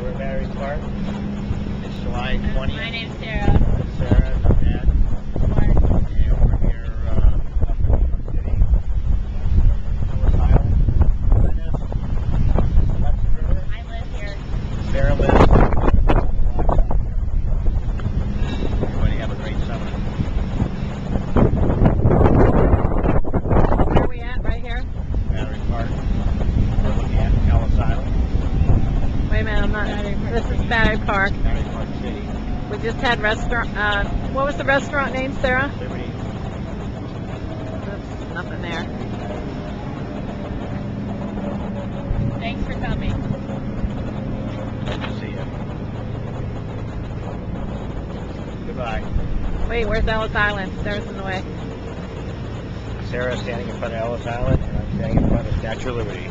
we're at Battery Park. It's July 20th. My name's Sarah. Sarah, and I'm Dad. Mark. And we're here up in New York City. Ellis Island. I live here. Sarah lives. Everybody have a great summer. Where are we at? Right here? Battery Park. We're looking at Ellis Island. Wait a minute, I'm not. This is Battery Park. Battery Park City. We just had restaurant. What was the restaurant name, Sarah? Liberty. There's nothing there. Thanks for coming. Good to see you. Goodbye. Wait, where's Ellis Island? Sarah's in the way. Sarah's standing in front of Ellis Island, and I'm standing in front of Statue of Liberty.